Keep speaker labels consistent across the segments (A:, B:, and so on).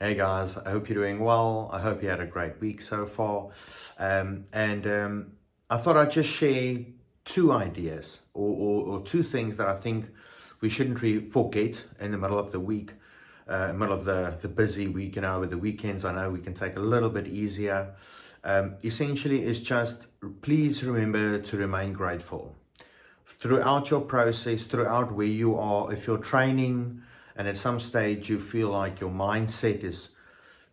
A: Hey guys, I hope you're doing well. I hope you had a great week so far. And I thought I'd just share two ideas or two things that I think we shouldn't forget in the middle of the week, middle of the busy week, with the weekends. I know we can take a little bit easier. Essentially, it's just please remember to remain grateful throughout your process, throughout where you are. If you're training and at some stage you feel like your mindset is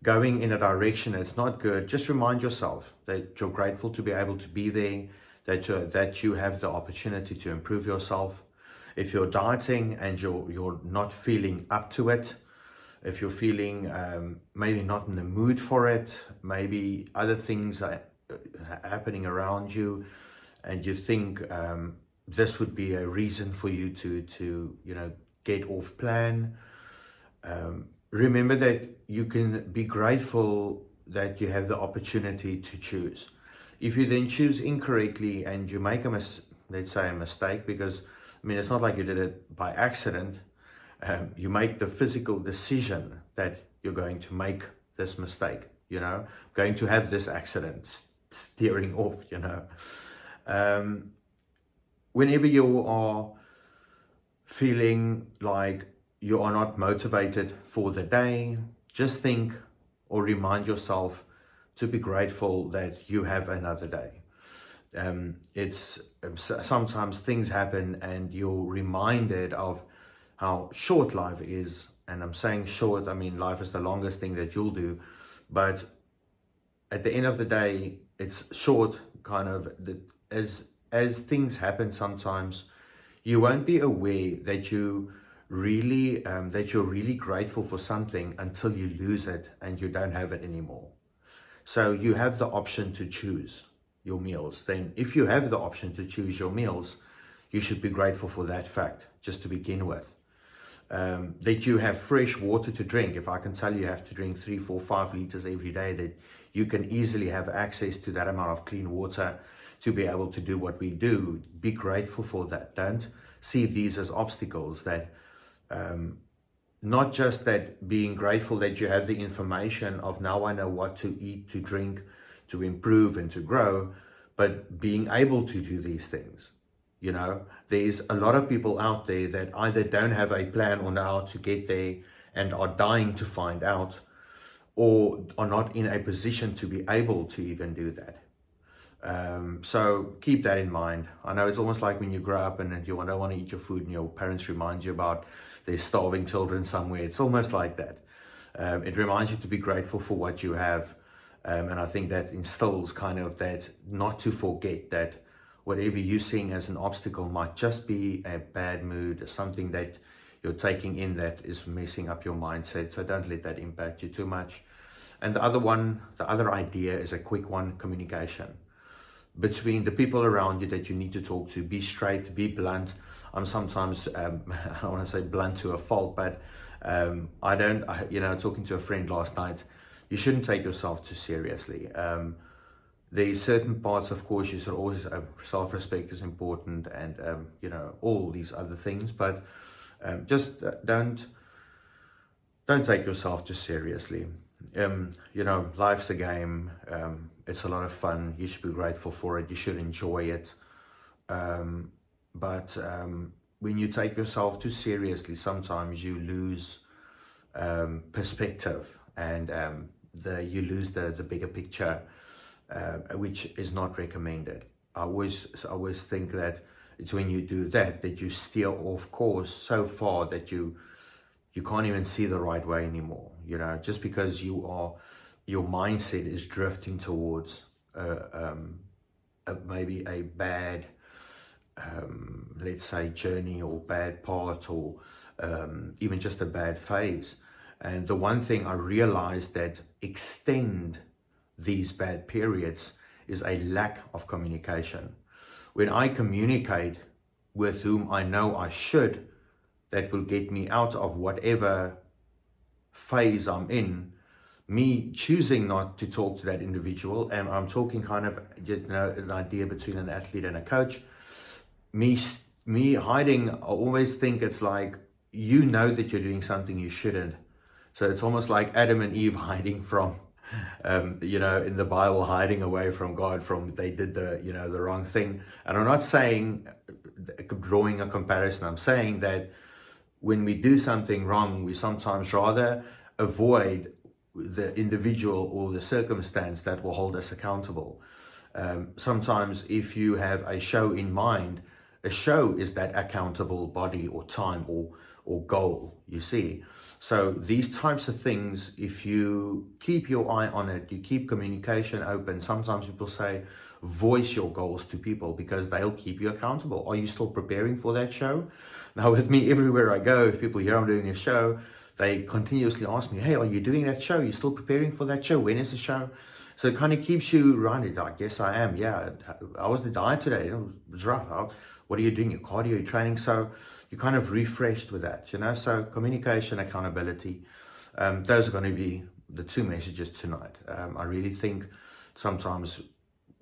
A: going in a direction that's not good, just remind yourself that you're grateful to be able to be there, that you have the opportunity to improve yourself. If you're dieting and you're not feeling up to it, if you're feeling maybe not in the mood for it, maybe other things are happening around you, and you think this would be a reason for you to get off plan. Remember that you can be grateful that you have the opportunity to choose. If you then choose incorrectly and you make let's say a mistake, because it's not like you did it by accident. You make the physical decision that you're going to make this mistake, going to have this accident, steering off, Whenever you are feeling like you are not motivated for the day, just think or remind yourself to be grateful that you have another day. It's sometimes things happen and you're reminded of how short life is. And I'm saying short, life is the longest thing that you'll do. But at the end of the day, it's short, as things happen sometimes, you won't be aware that you're really grateful for something until you lose it and you don't have it anymore. So you have the option to choose your meals. Then if you have the option to choose your meals, you should be grateful for that fact, just to begin with. That you have fresh water to drink. If I can tell you have to drink 3, 4, 5 liters every day, that you can easily have access to that amount of clean water to be able to do what we do. Be grateful for that. Don't see these as obstacles. That not just that being grateful that you have the information of now I know what to eat, to drink, to improve and to grow, but being able to do these things. There's a lot of people out there that either don't have a plan on how to get there and are dying to find out, or are not in a position to be able to even do that. So keep that in mind. I know it's almost like when you grow up and you don't want to eat your food and your parents remind you about their starving children somewhere. It's almost like that. It reminds you to be grateful for what you have. And I think that instills kind of that, not to forget that whatever you're seeing as an obstacle might just be a bad mood or something that you're taking in that is messing up your mindset. So don't let that impact you too much. And the other idea is a quick one: communication. Between the people around you that you need to talk to, be straight, be blunt. I'm sometimes, I don't want to say blunt to a fault, but talking to a friend last night, you shouldn't take yourself too seriously. There's certain parts, of course, you should always, self-respect is important, and, all these other things, but just don't take yourself too seriously. Life's a game. It's a lot of fun. You should be grateful for it. You should enjoy it. But when you take yourself too seriously, sometimes you lose perspective, and you lose the bigger picture, which is not recommended. I always think that it's when you do that you steer off course so far that you can't even see the right way anymore. Just because your mindset is drifting towards maybe a bad, let's say, journey or bad part, or even just a bad phase. And the one thing I realized that extend these bad periods is a lack of communication. When I communicate with whom I know I should, that will get me out of whatever phase I'm in. Me choosing not to talk to that individual, and I'm talking kind of, an idea between an athlete and a coach. Me hiding, I always think it's like, that you're doing something you shouldn't. So it's almost like Adam and Eve hiding from, in the Bible, hiding away from God they did the wrong thing. And I'm not saying, drawing a comparison, I'm saying that when we do something wrong, we sometimes rather avoid the individual or the circumstance that will hold us accountable. Sometimes if you have a show in mind, a show is that accountable body or time or goal, you see. So these types of things, if you keep your eye on it, you keep communication open. Sometimes people say, voice your goals to people because they'll keep you accountable. Are you still preparing for that show? Now with me, everywhere I go, if people hear I'm doing a show, they continuously ask me, hey, are you doing that show? Are you still preparing for that show? When is the show? So it kind of keeps you running. I guess I am. Yeah, I was the diet today. It was rough. What are you doing? Your cardio, your training. So you're kind of refreshed with that, So communication, accountability. Those are going to be the two messages tonight. I really think sometimes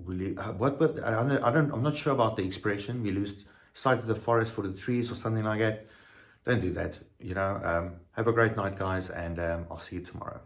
A: I'm not sure about the expression, we lose sight of the forest for the trees or something like that. Don't do that, Have a great night, guys, and I'll see you tomorrow.